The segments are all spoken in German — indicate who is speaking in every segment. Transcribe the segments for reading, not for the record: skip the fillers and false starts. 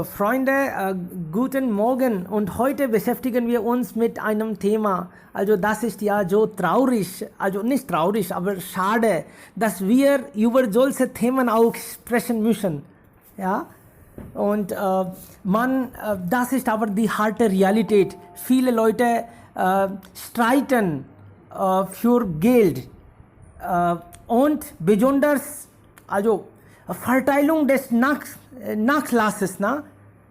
Speaker 1: Freunde, guten Morgen und heute beschäftigen wir uns mit einem Thema. Also das ist ja so traurig, also nicht traurig, aber schade, dass wir über solche Themen auch sprechen müssen. Ja? Und das ist aber die harte Realität. Viele Leute streiten für Geld und besonders, also Verteilung des Nachlasses, na?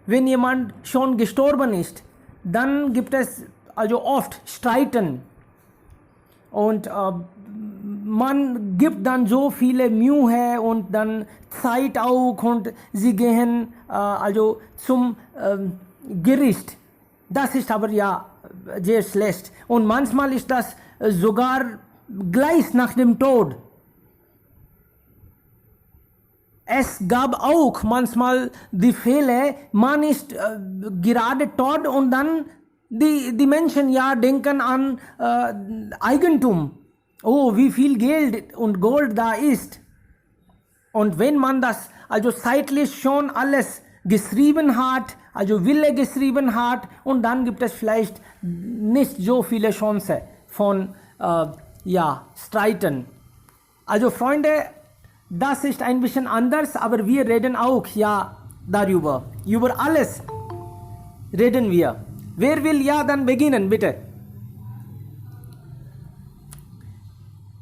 Speaker 1: Wenn jemand schon gestorben ist, dann gibt es also oft Streiten und man gibt dann so viele Mühe und dann Zeit auch und sie gehen also zum Gericht. Das ist aber ja sehr schlecht und manchmal ist das sogar gleich nach dem Tod. Es gab auch manchmal die Fälle, man ist gerade tot und dann die Menschen ja denken an Eigentum. Oh, wie viel Geld und Gold da ist. Und wenn man das also zeitlich schon alles geschrieben hat, also Wille geschrieben hat, und dann gibt es vielleicht nicht so viele Chancen von Streiten. Also Freunde, das ist ein bisschen anders, aber wir reden auch ja darüber. Über alles reden wir. Wer will ja dann beginnen, bitte?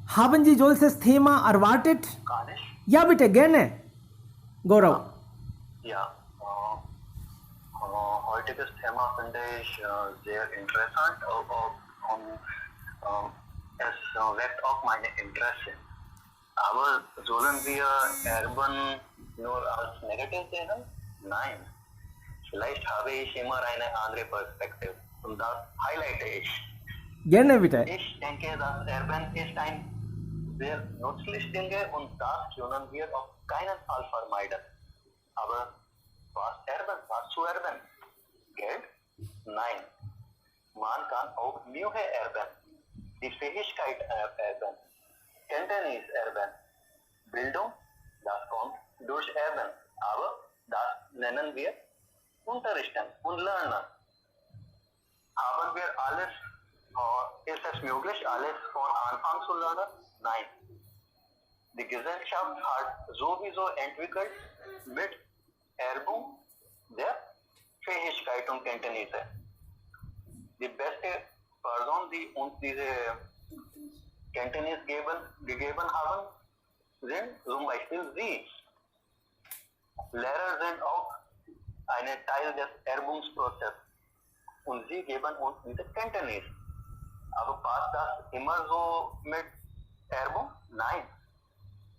Speaker 1: Haben Sie solches Thema erwartet?
Speaker 2: Gar nicht.
Speaker 1: Ja, bitte, gerne. Gaurav.
Speaker 2: Ja, heutiges Thema finde ich sehr interessant und es weckt auch meine Interesse. Aber sollen wir Erben nur als negativ sehen? Nein. Vielleicht habe ich immer eine andere Perspektive und das highlighte ich.
Speaker 1: Gerne bitte.
Speaker 2: Ich denke, das Erben ist ein sehr nützliches Ding und das können wir auf keinen Fall vermeiden. Aber was erben? Was zu erben? Geld? Nein. Man kann auch Mühe erben, die Fähigkeit erben. Kenntnis erben. Bildung, das kommt durch Erben, aber das nennen wir Unterrichten und Lernen. Haben wir alles, ist es möglich, alles von Anfang zu lernen? Nein. Die Gesellschaft hat sowieso entwickelt mit Erbung der Fähigkeit und Kenntnisse. Die beste Person, die uns diese Kenntnis gegeben haben, sind zum Beispiel Sie. Lehrer sind auch ein Teil des Erbungsprozesses und sie geben uns diese Kenntnis. Aber passt das immer so mit Erbung? Nein.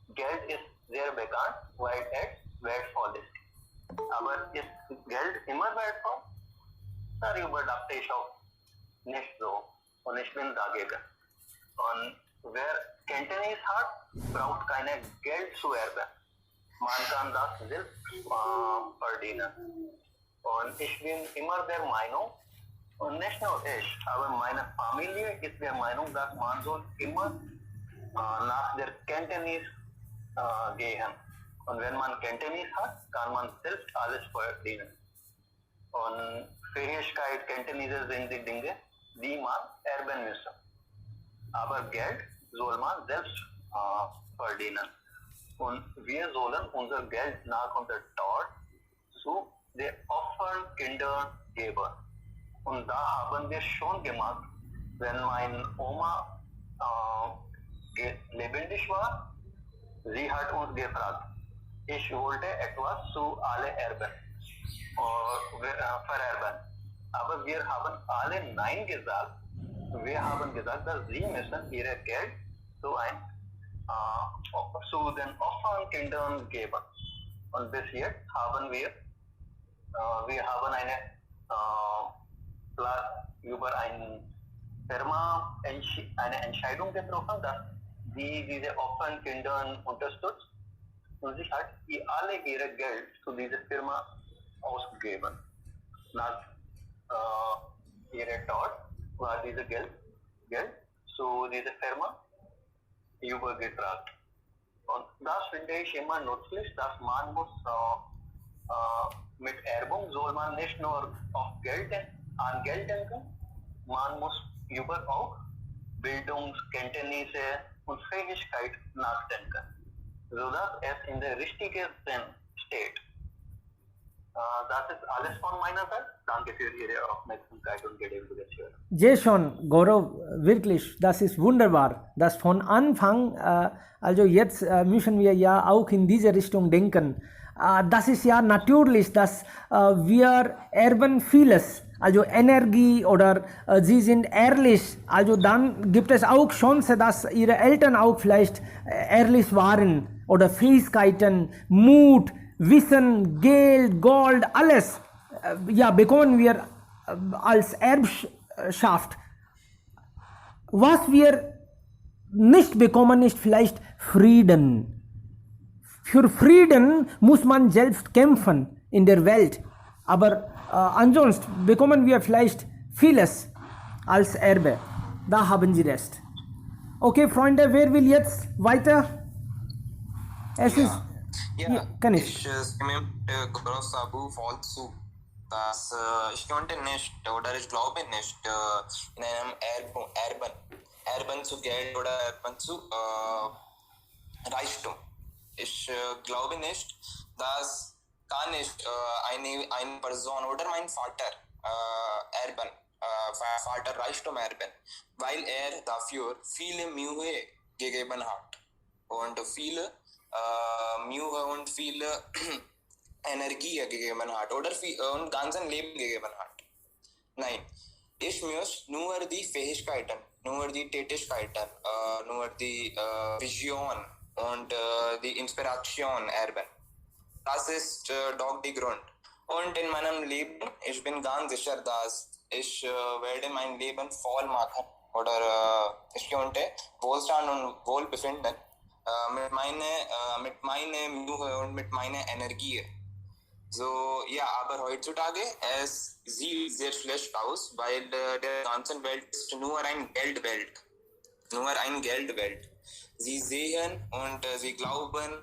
Speaker 2: Geld ist sehr bekannt, weil es wertvoll ist. Aber ist Geld immer wertvoll? Darüber dachte ich auch nicht so und ich bin dagegen. Und wer Kenntnis hat, braucht kein Geld zu erben. Man kann das selbst verdienen. Und ich bin immer der Meinung, und nicht nur ich, aber meine Familie ist der Meinung, dass man soll immer nach der Kenntnis gehen. Und wenn man Kenntnis hat, kann man selbst alles verdienen. Und Fähigkeit, Kenntnisse sind die Dinge, die man erben muss. Aber Geld soll man selbst verdienen. Und wir sollen unser Geld nach unserem Tod zu den Opferkindern geben. Und da haben wir schon gemacht, wenn meine Oma lebendig war, sie hat uns gefragt, ich wollte etwas zu alle erben, vererben. Aber wir haben alle Nein gesagt. Wir haben gesagt, dass sie müssen ihr Geld zu den Opferkindern geben. Und bis jetzt haben wir eine über eine Firma eine Entscheidung getroffen, dass diese Opferkindern unterstützt. Und sie hat alle ihr Geld zu dieser Firma ausgegeben. Nach ihrer Tod war dieses Geld zu dieser Firma übergetragen. Und das finde ich immer nützlich, dass man muss mit Erbung soll man nicht nur auf an Geld denken, man muss über auch Bildungskenntnisse und Fähigkeit nachdenken, sodass es in der richtigen Sinn steht. Das ist alles von meiner Seite. Danke für Ihre Aufmerksamkeit und Gedächtnis.
Speaker 1: Sehr schön, Gaurav, wirklich, das ist wunderbar. Das von Anfang, also jetzt müssen wir ja auch in diese Richtung denken. Das ist ja natürlich, dass wir erben vieles, also Energie oder sie sind ehrlich, also dann gibt es auch Chance, dass ihre Eltern auch vielleicht ehrlich waren oder Fähigkeiten, Mut, Wissen, Geld, Gold, alles ja, bekommen wir als Erbschaft. Was wir nicht bekommen, ist vielleicht Frieden. Für Frieden muss man selbst kämpfen in der Welt. Aber ansonsten bekommen wir vielleicht vieles als Erbe. Da haben Sie recht. Okay, Freunde, wer will jetzt weiter? Es ist...
Speaker 3: Ja,
Speaker 1: kann ich.
Speaker 3: stimme Gaurav Sabu voll zu. Dass ich konnte nicht oder ich glaube nicht in einem Erben zu Geld oder Erben zu Reichtum. Ich glaube nicht, dass kann ich eine Person oder mein Vater erben, Vater Reichtum erben, weil dafür viele Mühe gegeben hat und viele Mühe und viele Energie gegeben hat oder und ganzen Leben gegeben hat. Nein, ich muss nur die Fähigkeiten, nur die Tätigkeiten, nur die Vision und die Inspiration erben. Das ist doch der Grund. Und in meinem Leben, ich bin ganz sicher, dass ich werde mein Leben voll machen oder ich könnte Wohlstand und Wohlbefinden mit meiner Mühe und mit meiner Energie. So, ja, aber heutzutage es sieht sehr schlecht aus, weil der ganzen Welt ist nur ein Geldwelt. Nur ein Geldwelt. Sie sehen und sie glauben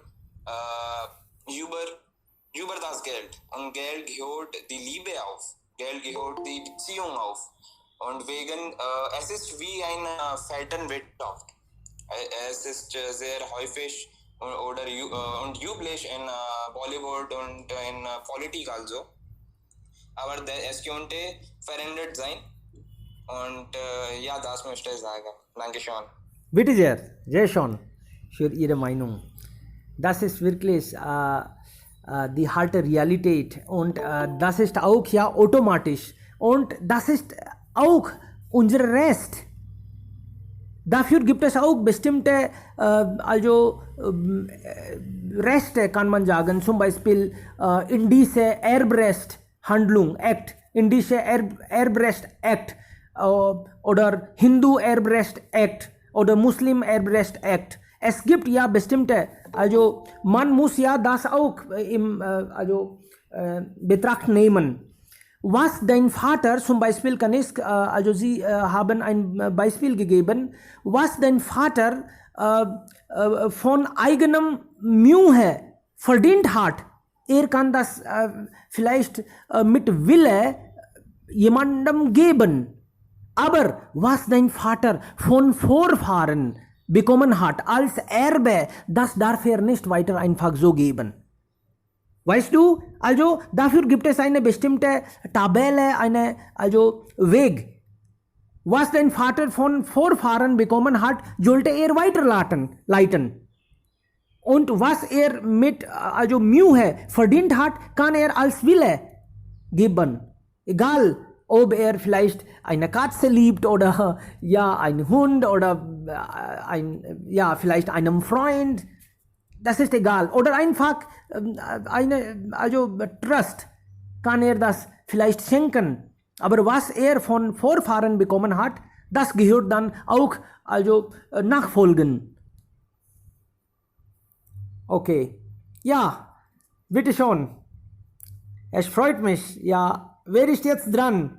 Speaker 3: über das Geld. Und Geld gehört die Liebe auf. Geld gehört die Beziehung auf. Und wegen, es ist wie eine Vetternwirtschaft. Es ist sehr häufig und üblich in Bollywood und in Politik also. Aber es könnte verändert sein. Und ja, das möchte ich sagen. Dankeschön.
Speaker 1: Bitte sehr schön für Ihre Meinung. Das ist wirklich die harte Realität und das ist auch ja automatisch und das ist auch unser Rest. Dafür gibt es auch bestimmte Rechte, kann man sagen, zum Beispiel Indische Erbrecht-Handlung, Act, Indische Erbrecht-Act oder Hindu Erbrecht-Act oder Muslim Erbrecht-Act. Es gibt ja bestimmte, also man muss ja das auch im Betracht nehmen. Was dein Vater zum Beispiel kann ich, also Sie haben ein Beispiel gegeben, was dein Vater von eigenem Mühe verdient hat, kann das vielleicht mit Wille jemandem geben. Aber was dein Vater von Vorfahren bekommen hat als Erbe, das darf nicht weiter einfach so geben. Weißt du, also dafür gibt es eine bestimmte Tabelle, Weg. Was dein Vater von Vorfahren bekommen hat, sollte weiterleiten. Und was mit Mühe verdient hat, kann als Wille geben. Egal, ob vielleicht eine Katze liebt oder ja, ein Hund oder vielleicht einem Freund. Das ist egal. Oder einfach Trust kann das vielleicht schenken. Aber was von Vorfahren bekommen hat, das gehört dann auch nachfolgen. Okay. Ja, bitte schon. Es freut mich. Ja, wer ist jetzt dran?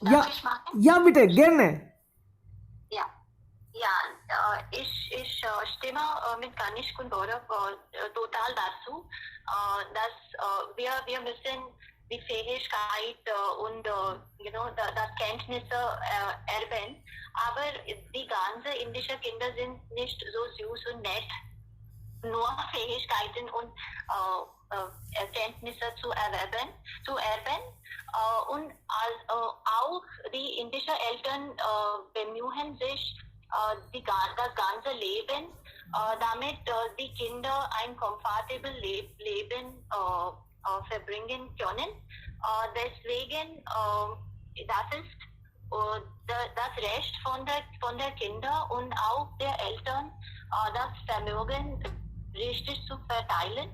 Speaker 4: Darf ich machen?
Speaker 1: Ja, bitte, gerne.
Speaker 4: Ja, stimme mit Ganesh und Gaurav total dazu, dass wir müssen die Fähigkeit und das Kenntnisse erben, aber die ganze indische Kinder sind nicht so süß und nett, nur Fähigkeiten und Kenntnisse zu erben. Und auch die indischen Eltern bemühen sich, das ganze Leben, damit die Kinder ein komfortables Leben verbringen können. Deswegen, das ist das Recht von der Kinder und auch der Eltern, das Vermögen richtig zu verteilen.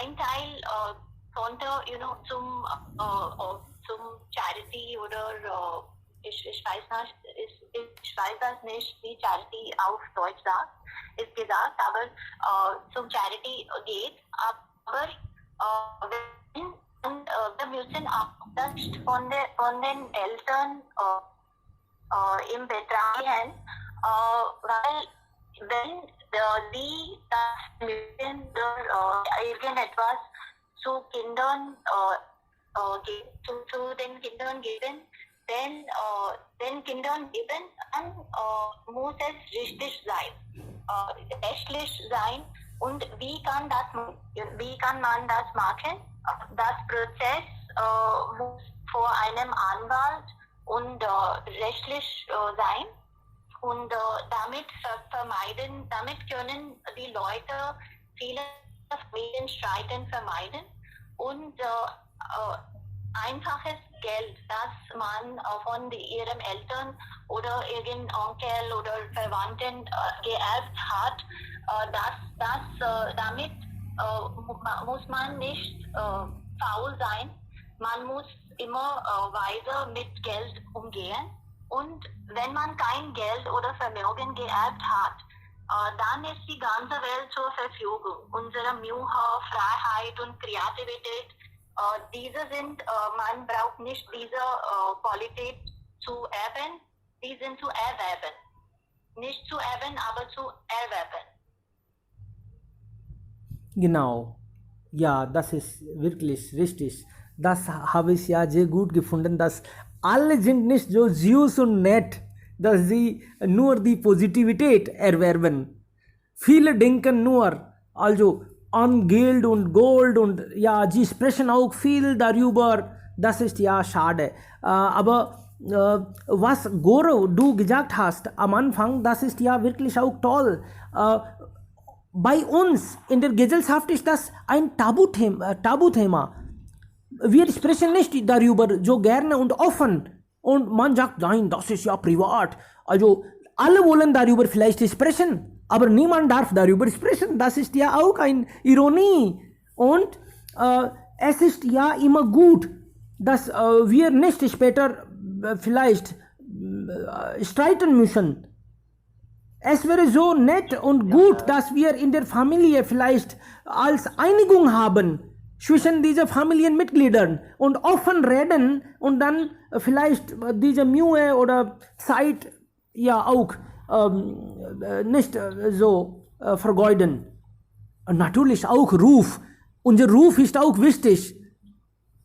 Speaker 4: Ein Teil konnte zum Charity oder ich weiß das nicht, wie Charity auf Deutsch ist gesagt, aber zum Charity geht. Aber wir müssen auch das von den Eltern im Betragen, weil wenn die das müssen irgendetwas zu Kindern zu den Kindern geben, den Kindern geben, dann muss es richtig sein, rechtlich sein. Und wie kann man das machen? Das Prozess muss vor einem Anwalt und rechtlich sein. Und damit können die Leute viele Familienstreiten vermeiden. Und einfaches Geld, das man von ihren Eltern oder irgendeinem Onkel oder Verwandten geerbt hat, damit muss man nicht faul sein. Man muss immer weise mit Geld umgehen. Und wenn man kein Geld oder Vermögen geerbt hat, dann ist die ganze Welt zur Verfügung. Unsere Mühe, Freiheit und Kreativität, diese sind, man braucht nicht diese Qualität zu erben, die sind zu erwerben. Nicht zu erben, aber zu erwerben.
Speaker 1: Genau. Ja, das ist wirklich richtig. Das habe ich ja sehr gut gefunden, dass alle sind nicht so süß und nett, dass sie nur die Positivität erwerben. Viele denken nur, also an Geld und Gold und ja, sie sprechen auch viel darüber. Das ist ja schade. Aber was Gaurav, du gesagt hast am Anfang, das ist ja wirklich auch toll. Bei uns in der Gesellschaft ist das ein Tabuthema. Wir sprechen nicht darüber so gerne und offen. Und man sagt, nein, das ist ja privat. Also alle wollen darüber vielleicht sprechen, aber niemand darf darüber sprechen. Das ist ja auch eine Ironie. Und es ist ja immer gut, dass wir nicht später vielleicht streiten müssen. Es wäre so nett und gut, dass wir in der Familie vielleicht als Einigung haben zwischen diesen Familienmitgliedern und offen reden und dann vielleicht diese Mühe oder Zeit ja auch nicht so vergeuden. Und natürlich auch Ruf. Unser Ruf ist auch wichtig.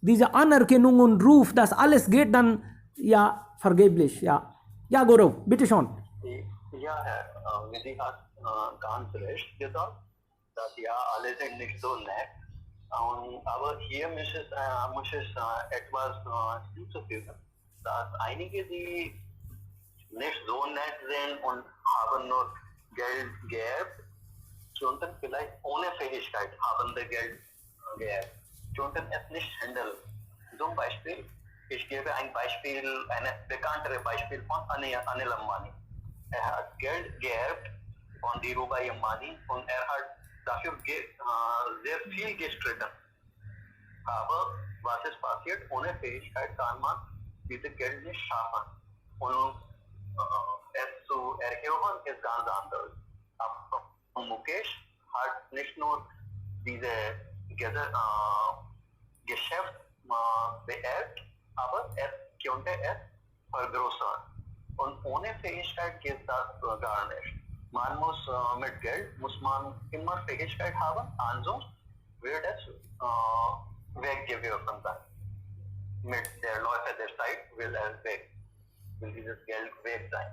Speaker 1: Diese Anerkennung und Ruf, das alles geht dann ja vergeblich. Ja, ja Gaurav, bitte schon.
Speaker 2: Ja, Herr Vidhi hat ganz recht gesagt, dass ja alle sind nicht so nett. Aber hier muss es etwas hinzufügen, dass einige, die nicht so nett sind und haben nur Geld geerbt, könnten vielleicht ohne Fähigkeit haben das Geld geerbt, könnten es nicht handeln. Zum Beispiel, ich gebe ein bekannteres Beispiel von Anil Ambani. Er hat Geld geerbt von Dhirubhai Ambani und er hat dafür sehr viel gestritten. Aber was ist passiert? Ohne Fähigkeit kann man dieses Geld nicht schaffen. Und es zu erhöhen ist ganz anders. Aber Mukesh hat nicht nur diese Geschäft beerbt, aber er könnte es vergrößern. Und ohne Fähigkeit geht das gar nicht. man muss mit Geld muss man immer Fähigkeit haben, ansonsten wird es weggewirkt sein. Mit der Läufe der Zeit will dieses Geld weg sein.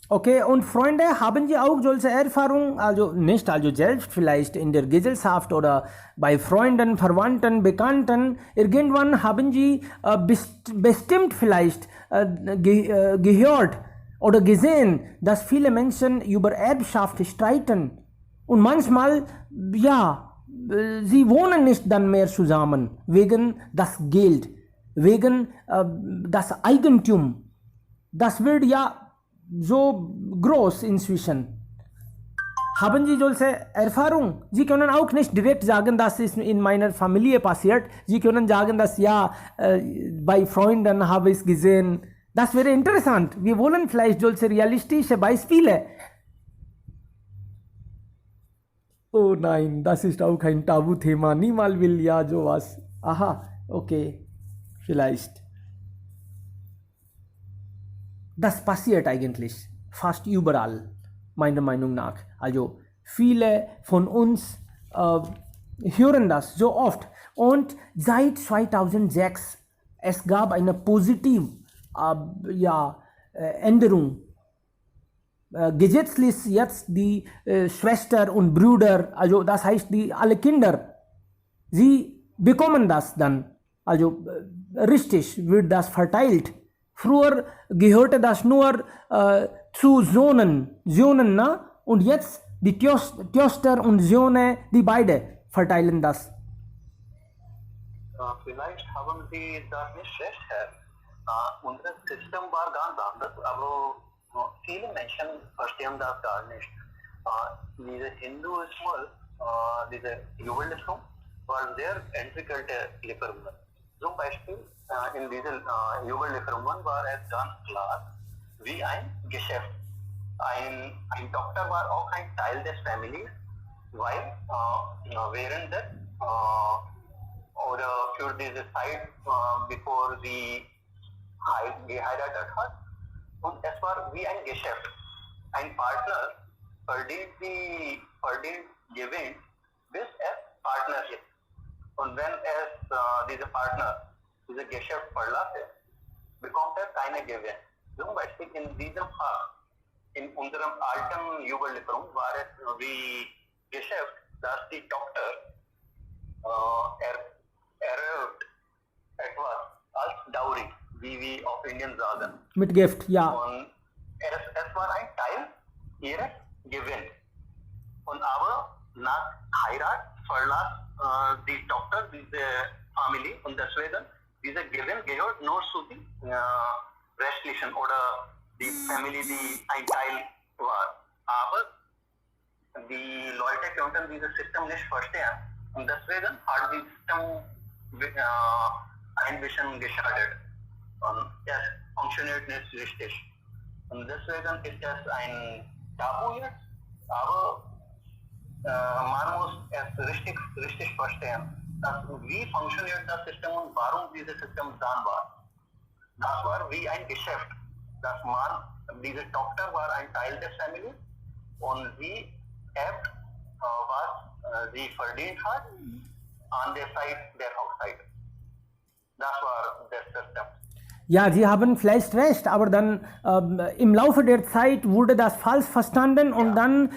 Speaker 1: Okay, und Freunde, haben Sie auch solche Erfahrungen, also nicht, also selbst vielleicht in der Gesellschaft oder bei Freunden, Verwandten, Bekannten, irgendwann haben Sie bestimmt vielleicht gehört oder gesehen, dass viele Menschen über Erbschaft streiten und manchmal, ja, sie wohnen nicht dann mehr zusammen wegen das Geld, wegen das Eigentum. Das wird ja so groß inzwischen. Haben Sie solche Erfahrungen? Sie können auch nicht direkt sagen, das ist in meiner Familie passiert. Sie können sagen, dass ja, bei Freunden habe ich es gesehen. Das wäre interessant. Wir wollen vielleicht solche realistische Beispiele. Oh nein, das ist auch kein Tabuthema. Niemand will ja sowas. Aha, okay, vielleicht. Das passiert eigentlich fast überall, meiner Meinung nach. Also viele von uns hören das so oft. Und seit 2006, es gab eine positive Änderung. Gesetzlich jetzt die Schwester und Brüder, also das heißt die alle Kinder, sie bekommen das dann. Also richtig wird das verteilt. Früher gehörte das nur zu Söhnen, na? Und jetzt die Töchter und Söhne, die beide verteilen das.
Speaker 2: Vielleicht haben Sie das nicht recht, Herr. Unser System war ganz anders, aber viele Menschen verstehen das gar nicht. Dieser Hinduismus, dieser Judentum, war sehr entwickelte Lieferungen. Zum Beispiel in diesen Jugendlieferungen war es ganz klar, wie ein Geschäft. Ein Doktor war auch ein Teil des Families, weil während des oder für diese Zeit, bevor sie geheiratet hat, und es war wie ein Geschäft. Ein Partner gewinnt, bis es Partner ist. Und wenn es dieser Partner dieses Geschäft verlässt, bekommt er keine Gewinn. Zum Beispiel in diesem Fall, in unserem alten Jugendlieferung war es wie Geschäft, dass die Tochter erhöht etwas als Dowry, wie wir auf Indien sagen.
Speaker 1: Mit Gift, ja.
Speaker 2: Und es war ein Teil ihres Gewinns. Und aber nach Heirat verlässt die Tochter diese Familie und deswegen dieser Gewinn gehört nur zu den restlichen oder die Familie, die ein Teil war. Aber die Leute konnten dieses System nicht verstehen und deswegen hat das System ein bisschen geschadet. Und es funktioniert nicht richtig. Und deswegen ist es ein Tabu jetzt, aber man muss es richtig verstehen, dass wie funktioniert das System und warum dieses System dann war. Das war wie ein Geschäft, dass diese Tochter war ein Teil der Familie und sie erbt, was sie verdient hat an der Zeit der Hochzeit. Das war das System.
Speaker 1: Ja, Sie haben vielleicht recht, aber dann im Laufe der Zeit wurde das falsch verstanden und dann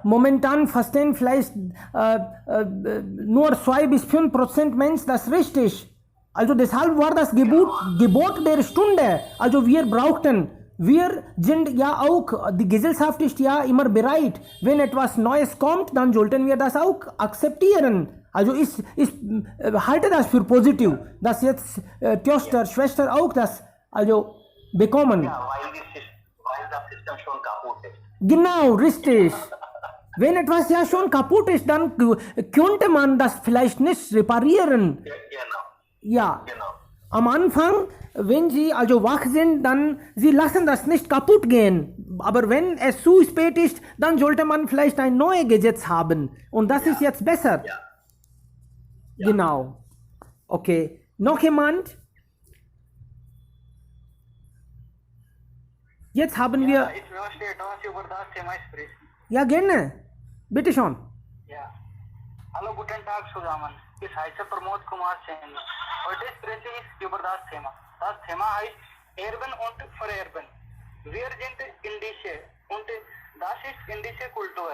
Speaker 1: momentan verstehen vielleicht nur 2-5% Menschen das richtig. Also deshalb war das Gebot der Stunde. Also wir sind ja auch, die Gesellschaft ist ja immer bereit. Wenn etwas Neues kommt, dann sollten wir das auch akzeptieren. Also ich halte das für positiv, dass jetzt Töchter, Schwester auch das also bekommen.
Speaker 2: Ja, weil das System schon kaputt ist.
Speaker 1: Genau, richtig. Wenn etwas ja schon kaputt ist, dann könnte man das vielleicht nicht reparieren.
Speaker 2: Genau.
Speaker 1: Ja.
Speaker 2: Genau.
Speaker 1: Am Anfang, wenn Sie also wach sind, dann Sie lassen das nicht kaputt gehen. Aber wenn es zu spät ist, dann sollte man vielleicht ein neues Gesetz haben. Und das ist jetzt besser.
Speaker 2: Ja.
Speaker 1: Genau. Okay. Noch jemand? Jetzt haben wir,
Speaker 5: Ich möchte etwas über das Thema sprechen.
Speaker 1: ja gerne, bitte schon.
Speaker 5: Ja. Hallo, guten Tag zusammen. Ich heiße Pramod Kumar Sen. Heute spreche ich über das Thema. Das Thema heißt Erben und Vererben. Wir sind indische und das ist indische Kultur.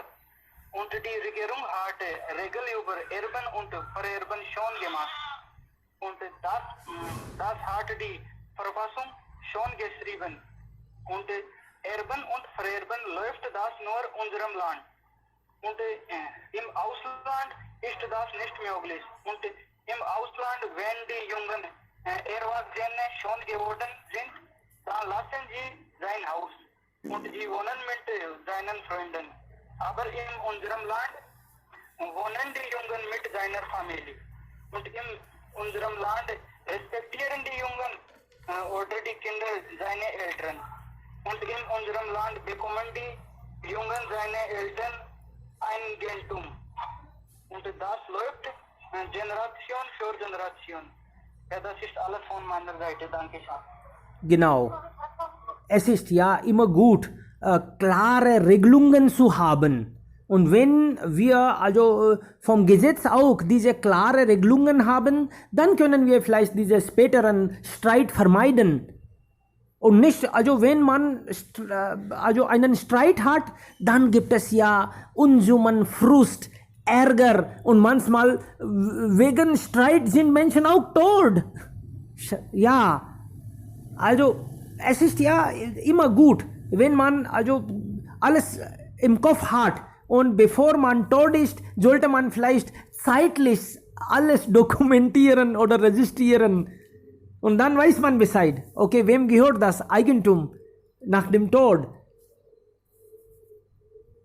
Speaker 5: Und die Regierung hat Regeln über Erben und Vererben schon gemacht. Und das hat die Verfassung schon geschrieben. Und Erben und Vererben läuft das nur unserem Land. Und im Ausland ist das nicht möglich. Und im Ausland, wenn die jungen Erwachsene schon geworden sind, dann lassen sie sein Haus und sie wohnen mit seinen Freunden. Aber in unserem Land wohnen die Jungen mit seiner Familie. Und in unserem Land respektieren die Jungen oder die Kinder seine Eltern. Und in unserem Land bekommen die Jungen seine Eltern ein Geltum. Und das läuft Generation für Generation. Ja, das ist alles von meiner Seite. Danke schön.
Speaker 1: Genau. Es ist ja immer gut, klare Regelungen zu haben. Und wenn wir also vom Gesetz auch diese klare Regelungen haben, dann können wir vielleicht diese späteren Streit vermeiden. Und nicht, also wenn man also einen Streit hat, dann gibt es ja Unsummen, Frust, Ärger und manchmal wegen Streit sind Menschen auch tot. Ja, also es ist ja immer gut, wenn man also alles im Kopf hat und bevor man tot ist, sollte man vielleicht zeitlich alles dokumentieren oder registrieren. Und dann weiß man Bescheid. Okay, wem gehört das Eigentum nach dem Tod?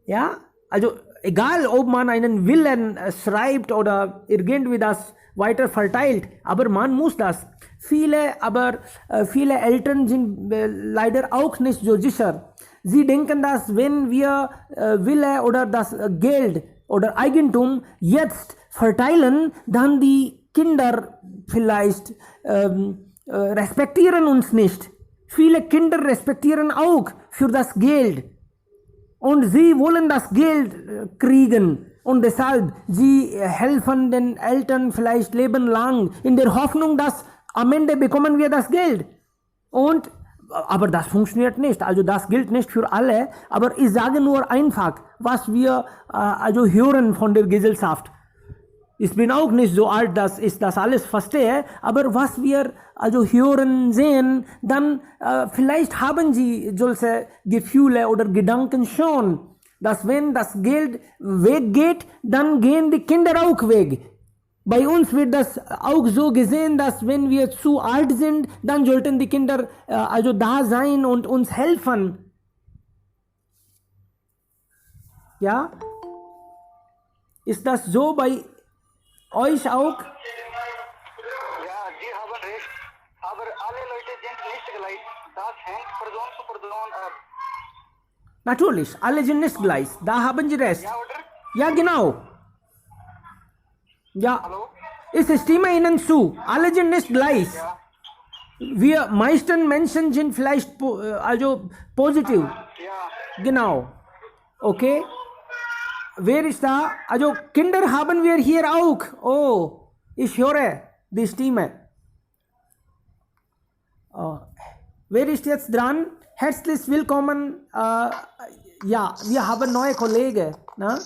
Speaker 1: Ja, also egal, ob man einen Willen schreibt oder irgendwie das weiter verteilt, aber man muss das. Viele Eltern sind leider auch nicht so sicher. Sie denken, dass wenn wir Wille oder das Geld oder Eigentum jetzt verteilen, dann die Kinder vielleicht respektieren uns nicht. Viele Kinder respektieren auch für das Geld. Und sie wollen das Geld kriegen. Und deshalb, sie helfen den Eltern vielleicht lebenlang in der Hoffnung, dass am Ende bekommen wir das Geld. Aber das funktioniert nicht. Also das gilt nicht für alle. Aber ich sage nur einfach, was wir also hören von der Gesellschaft. Ich bin auch nicht so alt, dass ich das alles verstehe, aber was wir also hören, sehen, dann vielleicht haben sie solche Gefühle oder Gedanken schon, dass wenn das Geld weggeht, dann gehen die Kinder auch weg. Bei uns wird das auch so gesehen, dass wenn wir zu alt sind, dann sollten die Kinder also da sein und uns helfen. Ja? Ist das so bei euch auch?
Speaker 5: Ja, Sie haben recht. Aber alle Leute sind nicht gleich. Das hängt Person zu Person ab.
Speaker 1: Natürlich, alle sind nicht gleich. Da haben Sie recht.
Speaker 5: Ja, oder?
Speaker 1: Ja, genau. Ja,
Speaker 5: Hallo?
Speaker 1: ich stimme Ihnen zu. Alle sind nicht gleich.
Speaker 5: Ja.
Speaker 1: Wir meisten Menschen sind vielleicht also positiv.
Speaker 5: Ja.
Speaker 1: Genau. Okay. Wer ist da? Also Kinder haben wir hier auch. Oh, ich höre die Stimme. Oh. Wer ist jetzt dran? Herzlich willkommen. Ja, wir haben neue Kollegen. Ne?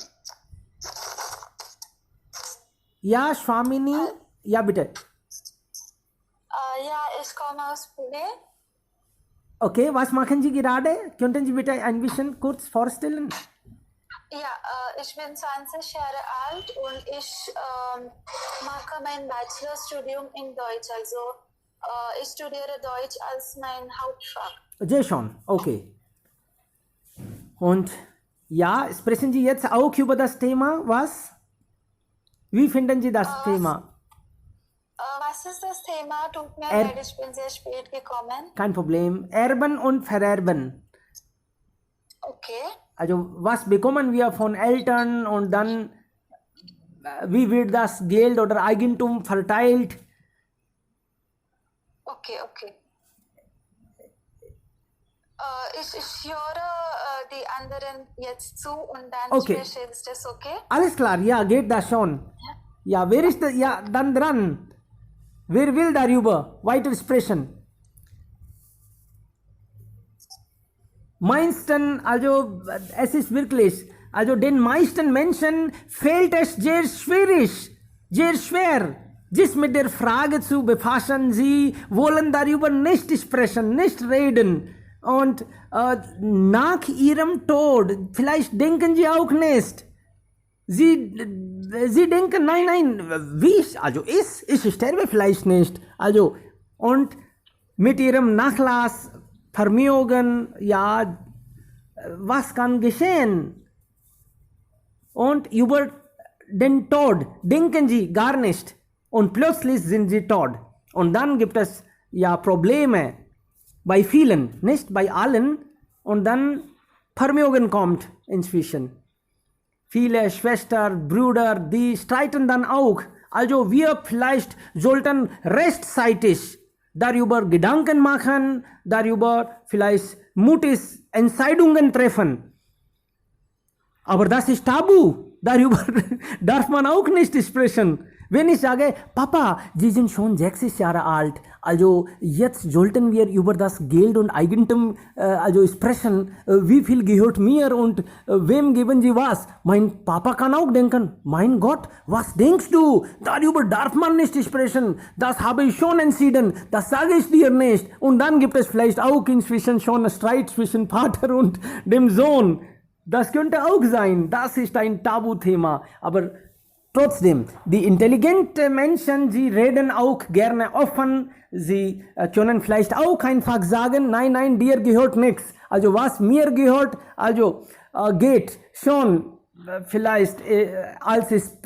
Speaker 1: Ja, Swamini. Ja, bitte.
Speaker 6: Ja, ich komme aus Pune.
Speaker 1: Okay, was machen Sie gerade? Könnten Sie bitte ein bisschen kurz vorstellen?
Speaker 6: Ja, ich bin 20 Jahre alt und ich mache mein Bachelorstudium in Deutsch. Also ich studiere Deutsch als mein Hauptfach.
Speaker 1: Sehr schon, okay. Und ja, sprechen Sie jetzt auch über das Thema, was? Wie finden Sie das Thema?
Speaker 6: Was ist das Thema? Tut mir leid, ich bin sehr spät gekommen.
Speaker 1: Kein Problem. Erben und Vererben.
Speaker 6: Okay.
Speaker 1: Also was bekommen wir von Eltern und dann wie wird das Geld oder Eigentum verteilt?
Speaker 6: Okay, okay. Ich höre die anderen jetzt zu und dann
Speaker 1: Okay.
Speaker 6: spreche. Ist das okay?
Speaker 1: Alles klar, ja, geht das schon. Ja, wer ist der, ja, dann dran. Wer will darüber weiter sprechen? Meisten, also es ist wirklich, also den meisten Menschen fällt es sehr schwer, sich mit der Frage zu befassen. Sie wollen darüber nicht sprechen, nicht reden. Und nach ihrem Tod, vielleicht denken sie auch nicht. Sie denken, nein, wie also ich sterbe vielleicht nicht. Also, und mit ihrem Nachlass, Vermögen, ja, was kann geschehen? Und über den Tod denken sie gar nicht. Und plötzlich sind sie tot. Und dann gibt es ja Probleme bei vielen, nicht bei allen. Und dann Vermögen kommt inzwischen. Viele Schwestern, Brüder, die streiten dann auch. Also wir vielleicht sollten rechtzeitig darüber Gedanken machen, darüber vielleicht mutig Entscheidungen treffen. Aber das ist Tabu. Darüber darf man auch nicht sprechen. Wenn ich sage, Papa, Sie sind schon 60 Jahre alt, also jetzt sollten wir über das Geld und Eigentum also sprechen, wie viel gehört mir und wem geben Sie was? Mein Papa kann auch denken, mein Gott, was denkst du? Darüber darf man nicht sprechen, das habe ich schon entschieden, das sage ich dir nicht. Und dann gibt es vielleicht auch inzwischen schon einen Streit zwischen Vater und dem Sohn. Das könnte auch sein, das ist ein Tabuthema, aber trotzdem, die intelligenten Menschen, sie reden auch gerne offen, sie können vielleicht auch einfach sagen, nein, dir gehört nichts. Also was mir gehört, also geht schon vielleicht als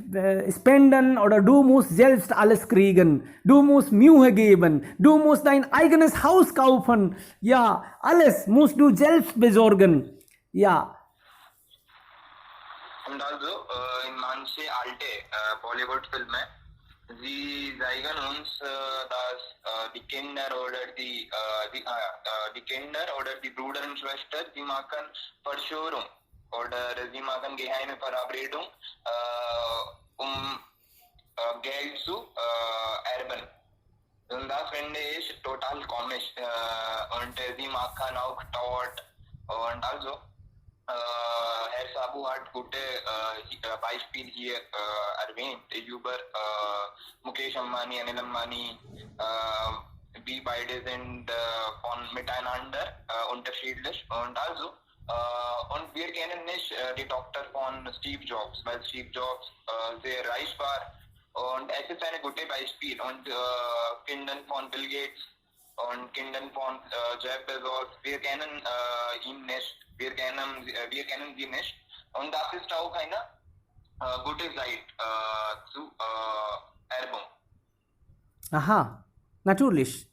Speaker 1: Spenden oder du musst selbst alles kriegen, du musst Mühe geben, du musst dein eigenes Haus kaufen, ja, alles musst du selbst besorgen, ja.
Speaker 3: Und also in manche alte Bollywood-Filme, sie zeigen uns, dass die Kinder oder die Kinder oder die Brüder und Schwestern, sie machen Verschwörung oder sie machen geheime Verabredung, Geld zu erben. Und das finde ich total komisch. Und sie machen auch Tod und also Herr Sabu hat gute Beispiel hier erwähnt über Mukesh Ambani, Anil Ambani, wie beide sind miteinander unterschiedlich und also und wir kennen nicht die Tochter von Steve Jobs, weil Steve Jobs sehr reich war und es ist ein gutes Beispiel und Kindern von Bill Gates und Kindern von Jeff Bezos, wir kennen ihn nicht. Wir kennen sie nicht. Und das ist auch eine gute Seite zu Erbung.
Speaker 1: Aha, natürlich.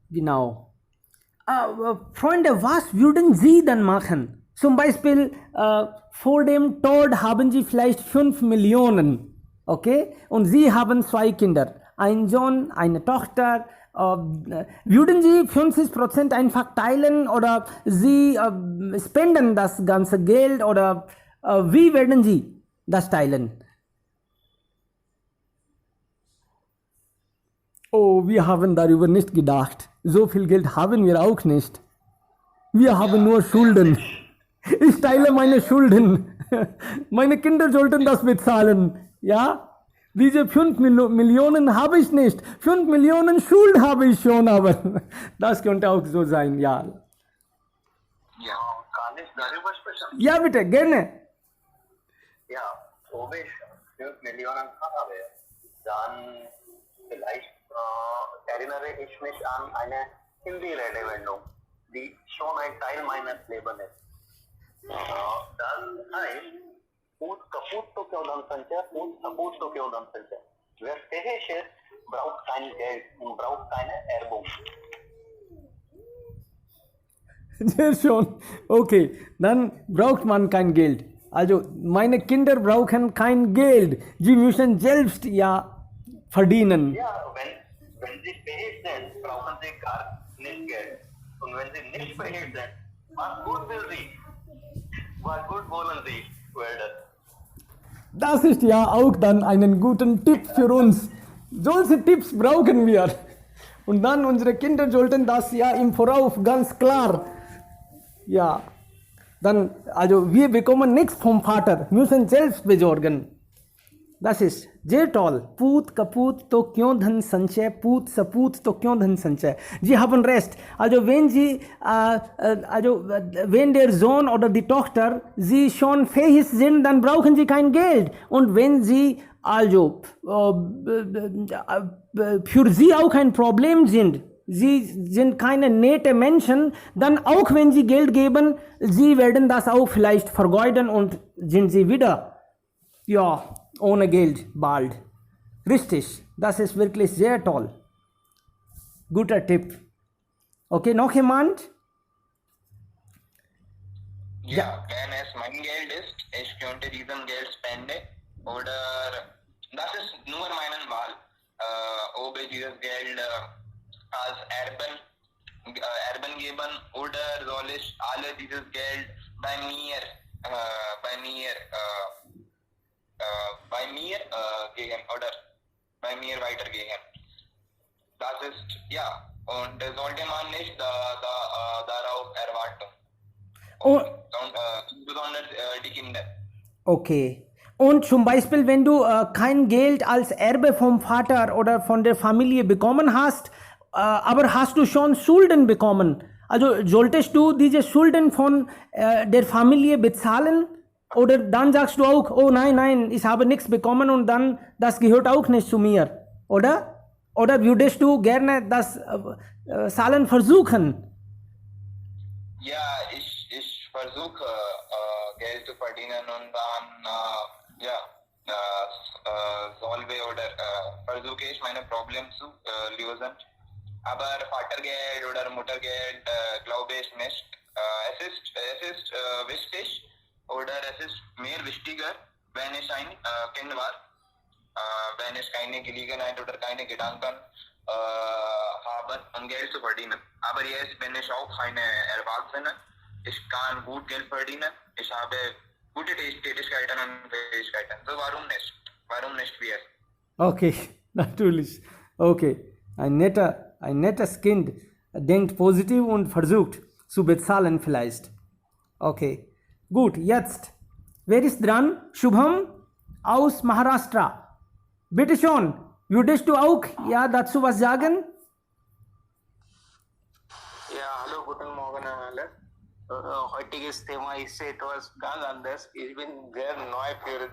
Speaker 1: Genau. Freunde, was würden Sie dann machen? Zum Beispiel, vor dem Tod haben Sie vielleicht 5 Millionen. Okay? Und Sie haben 2 Kinder. Ein Sohn, eine Tochter. Würden Sie 50% einfach teilen oder Sie spenden das ganze Geld oder wie werden Sie das teilen? Oh, wir haben darüber nicht gedacht. So viel Geld haben wir auch nicht. Wir haben nur Schulden. Ich teile meine Schulden. Meine Kinder sollten das bezahlen. Ja? Diese 5 Millionen habe ich nicht. 5 Millionen Schuld habe ich schon, aber das könnte auch so sein, ja.
Speaker 2: Ja, kann ich darüber sprechen?
Speaker 1: Ja, bitte, gerne.
Speaker 2: Ja, ob ich 5 Millionen habe, dann vielleicht erinnere ich mich an eine Hindi-Redewendung, die schon ein Teil meines Lebens ist. Das heißt, Út kaput to kyau dan sancha, Út kaput to kyau dan sancha. Wer Stehe braucht kein Geld und braucht keine Erbung.
Speaker 1: Sehr schön. Okay, dann braucht man kein Geld. Also, meine Kinder brauchen kein Geld. Sie müssen selbst ja verdienen.
Speaker 2: Ja, wenn sie fähig sind, brauchen sie gar nicht Geld. Und wenn sie nicht verhält sind, was gut will sie? Was gut wollen sie? Werden.
Speaker 1: Das ist ja auch dann einen guten Tipp für uns. Solche Tipps brauchen wir. Und dann unsere Kinder sollten das ja im Voraus ganz klar. Ja, dann, also wir bekommen nichts vom Vater, müssen selbst besorgen. Das ist sehr toll. Put kaput to kyun dhan sanchय, put saput to kyun dhan sanchय. Sie haben recht. Also wenn wenn der Sohn oder die Tochter sie schon fähig sind, dann brauchen sie kein Geld. Und wenn sie also für sie auch ein Problem sind, sie sind keine nette Menschen, dann auch wenn sie Geld geben, sie werden das auch vielleicht vergeuden und sind sie wieder, ja, ohne Geld bald. Richtig, das ist wirklich sehr toll. Guter Tipp. Okay, noch jemand?
Speaker 3: Ja, wenn es mein Geld ist, ich könnte diesen Geld spenden oder das ist nur meine Wahl. Ob ich dieses Geld als Erben geben oder soll ich alle dieses Geld bei mir gehen oder bei mir weitergehen. Das ist, ja, und sollte man nicht darauf erwarten. Besonders die Kinder.
Speaker 1: Okay. Und zum Beispiel, wenn du kein Geld als Erbe vom Vater oder von der Familie bekommen hast, aber hast du schon Schulden bekommen, also solltest du diese Schulden von der Familie bezahlen? Oder dann sagst du auch, oh nein, ich habe nichts bekommen und dann, das gehört auch nicht zu mir, oder? Oder würdest du gerne das Zahlen versuchen?
Speaker 3: Ja, ich versuche Geld zu verdienen und dann solve oder versuche ich meine Probleme zu lösen. Aber Vatergeld oder Muttergeld glaube ich nicht. Es ist wichtig oder es ist mehr wichtiger, wenn ich ein Kind war, wenn ich keine Gelegenheit oder keine Gedanken habe, um Geld zu verdienen. Aber jetzt bin ich auch eine Erwachsene. Ich kann gut Geld verdienen. Ich habe gute Tätigkeiten und Fähigkeiten. So warum nicht? Warum nicht wir?
Speaker 1: Okay, natürlich. Okay, ein nettes Kind denkt positiv und versucht zu bezahlen vielleicht. Okay, gut, jetzt. Wer ist dran? Shubham aus Maharashtra. Bitte schon, würdest du auch dazu was sagen?
Speaker 5: Ja, hallo, guten Morgen an alle. Heutiges Thema ist etwas ganz anders. Ich bin sehr neu für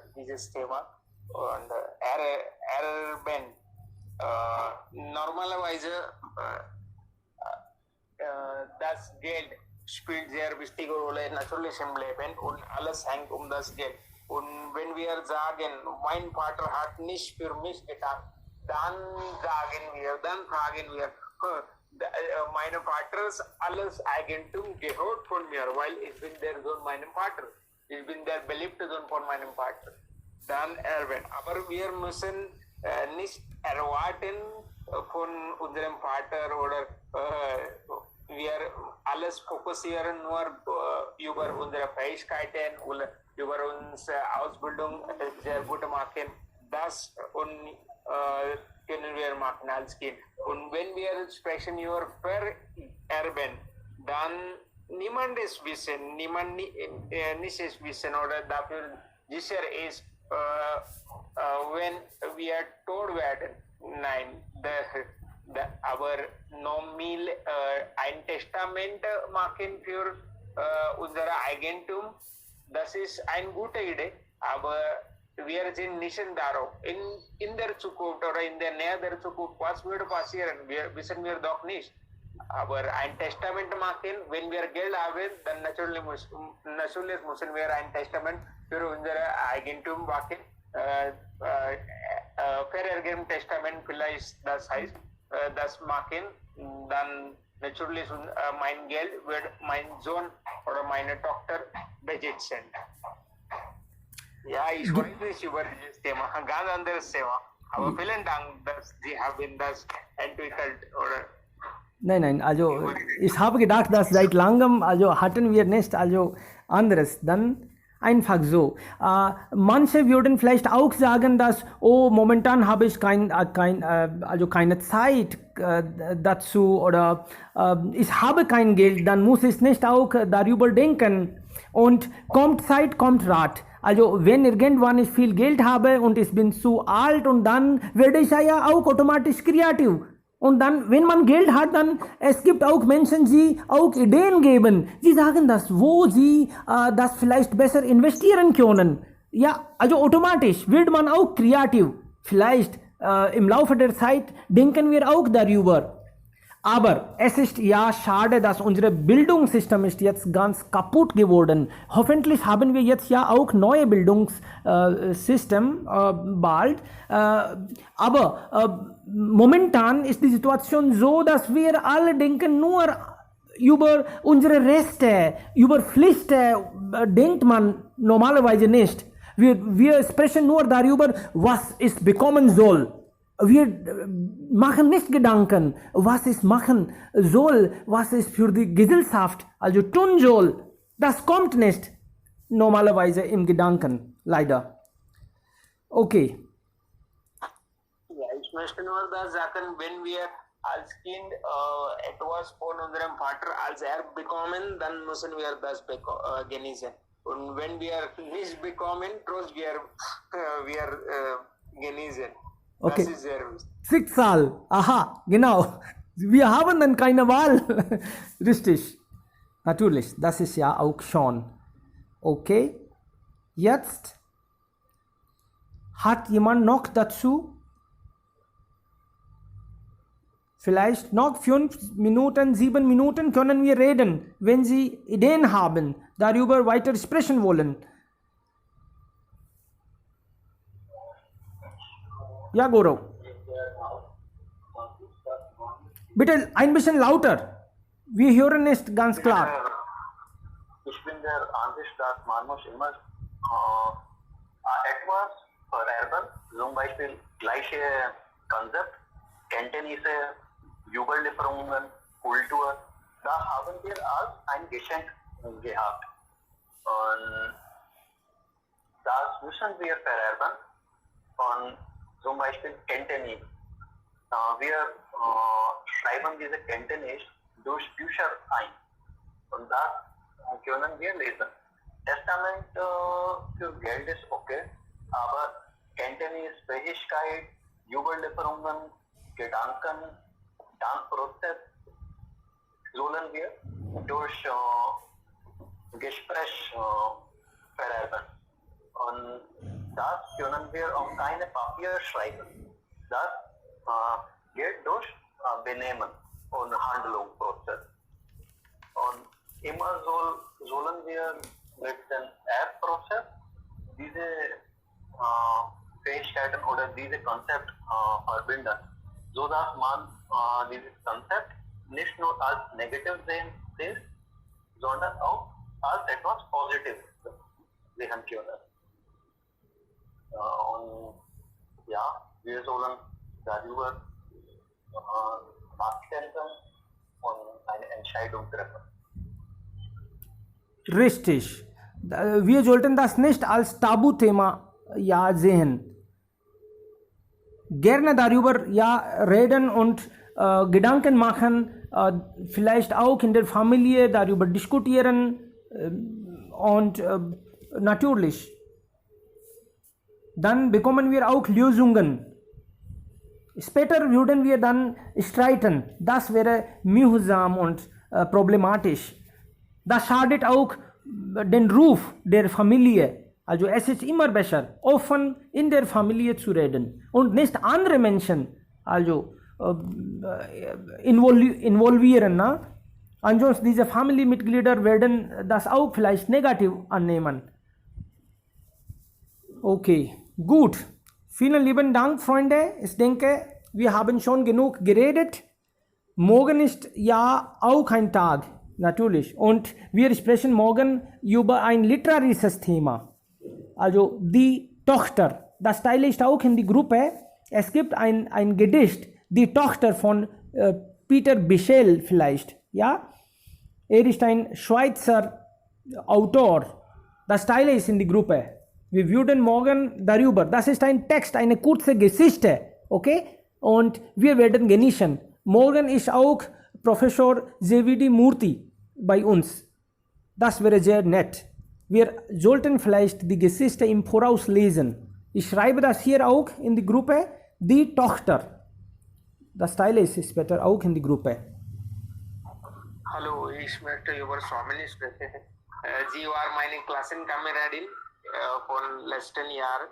Speaker 5: dieses Thema. Und Erben. Normalerweise das Geld spielt sehr wichtige Rolle natürlich im Leben und alles hängt das Geld. Und wenn wir sagen, mein Vater hat nicht für mich getan, dann fragen wir, meinem Vaters alles Eigentum gehört von mir, weil ich bin der Sohn meinem Vater. Ich bin der beliebte Sohn von meinem Vater. Dann erben. Aber wir müssen nicht erwarten von unserem Vater oder wir alles fokussieren nur über unsere Fähigkeiten oder über unsere Ausbildung sehr gut machen. Das und können wir machen als Kind. Und wenn wir sprechen über Vererben, dann niemand ist wissen, nicht ist wissen oder dafür sicher ist, wenn wir tot werden. Nein, aber normal ein Testament machen für unser Eigentum, das ist eine gute Idee, aber wir sind nicht darauf. In der Zukunft oder in der Nähe der Zukunft, was würde passieren, wissen wir doch nicht. Aber ein Testament machen, wenn wir Geld haben, dann natürlich müssen wir ein Testament für unser Eigentum machen. Vererben Testament vielleicht, das heißt, das machen, dann natürlich mein Geld wird mein Sohn oder meine Tochter besitzen. Ja, ich weiß nicht über dieses Thema, ganz anderes Thema. Aber vielen Dank, dass Sie haben das entwickelt oder
Speaker 1: Nein, also ich habe gedacht, dass seit langem, also hatten wir nicht, also anderes. Dann einfach so. Manche würden vielleicht auch sagen, dass, oh, momentan habe ich also keine Zeit dazu oder ich habe kein Geld, dann muss ich nicht auch darüber denken. Und kommt Zeit, kommt Rat. Also wenn irgendwann ich viel Geld habe und ich bin zu alt und dann werde ich ja auch automatisch kreativ. Und dann, wenn man Geld hat, dann es gibt auch Menschen, die auch Ideen geben. Sie sagen das, wo sie das vielleicht besser investieren können. Ja, also automatisch wird man auch kreativ. Vielleicht im Laufe der Zeit denken wir auch darüber. Aber es ist ja schade, dass unser Bildungssystem ist jetzt ganz kaputt geworden. Hoffentlich haben wir jetzt ja auch neue Bildungssystem bald. Aber momentan ist die Situation so, dass wir alle denken nur über unsere Rechte, über Pflichten denkt man normalerweise nicht. Wir sprechen nur darüber, was es bekommen soll. Wir machen nicht Gedanken, was es machen soll, was es für die Gesellschaft also tun soll. Das kommt nicht normalerweise im Gedanken, leider. Okay.
Speaker 7: Ja, ich möchte nur da sagen, wenn wir als Kind etwas von unserem Vater als Erbe bekommen, dann müssen wir das genießen. Und wenn wir nicht bekommen, trotzdem wir genießen.
Speaker 1: Okay.
Speaker 7: Das ist sehr wichtig.
Speaker 1: Schicksal, aha, genau. Wir haben dann keine Wahl. Richtig. Natürlich, das ist ja auch schon. Okay. Jetzt hat jemand noch dazu? Vielleicht noch 5 Minuten, 7 Minuten können wir reden, wenn Sie Ideen haben, darüber weiter sprechen wollen. Ja, Goro. Bitte ein bisschen lauter. Wir hören nicht ganz klar.
Speaker 2: Ich bin der Ansicht, dass man muss immer etwas vererben, zum Beispiel gleiche Konzept, Kenntnisse, Jubellieferungen, Kultur, da haben wir als ein Geschenk gehabt. Und das müssen wir vererben. Und zum Beispiel Kenntnis. Wir schreiben diese Kenntnis durch Bücher ein. Und das können wir lesen. Testament für Geld ist okay, aber Kenntnis, Fähigkeit, Jubellieferungen, Gedanken, Dankprozess sollen wir durch Gespräch vererben. Und das können wir auf keine Papier schreiben. Das geht durch Benehmen und Handlungsprozess. Und immer sollen wir mit dem App-Prozess diese Fähigkeiten oder diese Konzept verbinden, so dass man dieses Konzept nicht nur als negativ sieht, sondern auch als etwas Positives sehen können. Und ja, wir sollen darüber nachdenken und eine Entscheidung treffen.
Speaker 1: Richtig. Wir sollten das nicht als Tabuthema ja sehen. Gerne darüber ja reden und Gedanken machen, vielleicht auch in der Familie darüber diskutieren und natürlich. Dann bekommen wir auch Lösungen. Später würden wir dann streiten. Das wäre mühsam und problematisch. Das schadet auch den Ruf der Familie. Also es ist immer besser, offen in der Familie zu reden und nicht andere Menschen also involvieren. Na? Ansonsten diese Familienmitglieder werden das auch vielleicht negativ annehmen. Okay, gut. Vielen lieben Dank, Freunde. Ich denke, wir haben schon genug geredet. Morgen ist ja auch ein Tag, natürlich. Und wir sprechen morgen über ein literarisches Thema. Also die Tochter. Das teile ich auch in die Gruppe. Es gibt ein Gedicht, die Tochter von Peter Bichsel vielleicht, ja. Er ist ein Schweizer Autor. Das Style ist in die Gruppe. Wir würden morgen darüber, das ist ein Text, eine kurze Geschichte, okay? Und wir werden genießen. Morgen ist auch Professor JVD Murthy bei uns. Das wäre sehr nett. Wir sollten vielleicht die Geschichte im Voraus lesen. Ich schreibe das hier auch in die Gruppe. Die Tochter. Das Style ist später auch in die Gruppe.
Speaker 7: Hallo, ich möchte über Swamini sprechen. Sie war meine Klassenkameradin von letzten Jahr,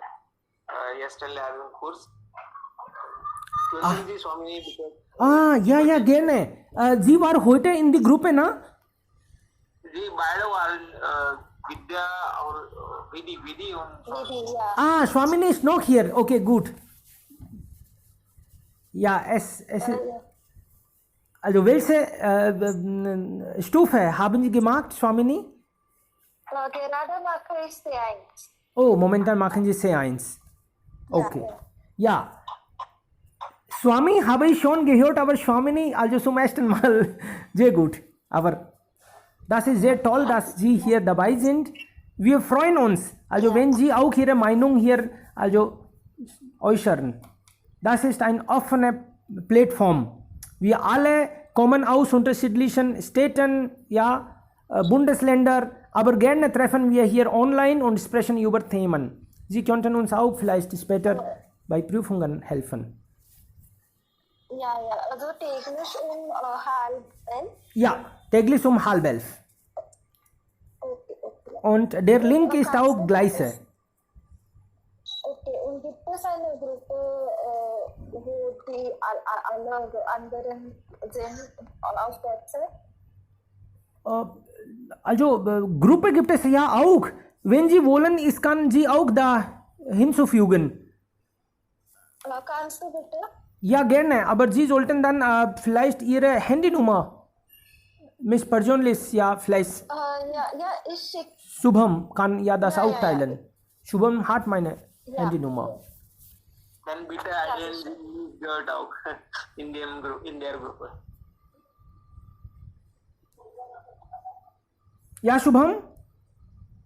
Speaker 7: ersten Lehrenkurs. Können Sie Swamini bitte?
Speaker 1: Ja, gerne. Sie war heute in die Gruppe, na?
Speaker 7: Sie beide waren Vidya und Vidi und
Speaker 6: Vidi, ja.
Speaker 1: Swamini ist noch hier. Okay, gut. Ja, es ist... Also welche Stufe haben Sie gemacht, Swamini?
Speaker 6: Gerade mache ich C1.
Speaker 1: Oh, momentan machen Sie C1. Okay. Ja. Swami habe ich schon gehört, aber Swamini, also zum ersten Mal, sehr gut. Aber das ist sehr toll, dass Sie hier dabei sind. Wir freuen uns, also wenn Sie auch Ihre Meinung hier also äußern. Das ist eine offene Plattform. Wir alle kommen aus unterschiedlichen Städten, ja, Bundesländer, aber gerne treffen wir hier online und sprechen über Themen. Sie könnten uns auch vielleicht später bei Prüfungen helfen.
Speaker 6: Ja, also täglich um 10:30.
Speaker 1: Ja, täglich um 10:30.
Speaker 6: Okay.
Speaker 1: Und der Link ist auch gleiche.
Speaker 6: Okay, und gibt es eine Gruppe, wo die alle anderen sind auf Website?
Speaker 1: Also Gruppe gibt es ja auch. Wenn Sie wollen, ich kann Sie auch da hinzufügen.
Speaker 6: Kannst du bitte?
Speaker 1: Ja, gerne, aber Sie sollten dann vielleicht Ihre Handynummer mich persönlich, ja, vielleicht
Speaker 6: Ja, ich schicke.
Speaker 1: Shubham kann ja das auch teilen. Shubham hat meine Handynummer.
Speaker 7: dann bitte erwähnen Sie gehört auch in der Gruppe.
Speaker 1: Ja, Shubham?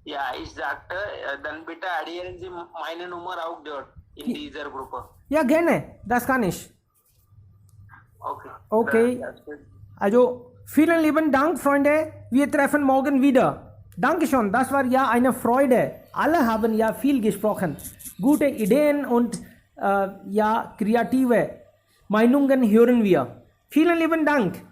Speaker 7: Ja, ich sagte, dann bitte addieren Sie meine Nummer auch dort in dieser Gruppe.
Speaker 1: Ja, gerne, das kann ich.
Speaker 7: Okay.
Speaker 1: Okay. Also, vielen lieben Dank, Freunde. Wir treffen morgen wieder. Dankeschön, das war ja eine Freude. Alle haben ja viel gesprochen. Gute Ideen und ja, kreative Meinungen hören wir. Vielen lieben Dank.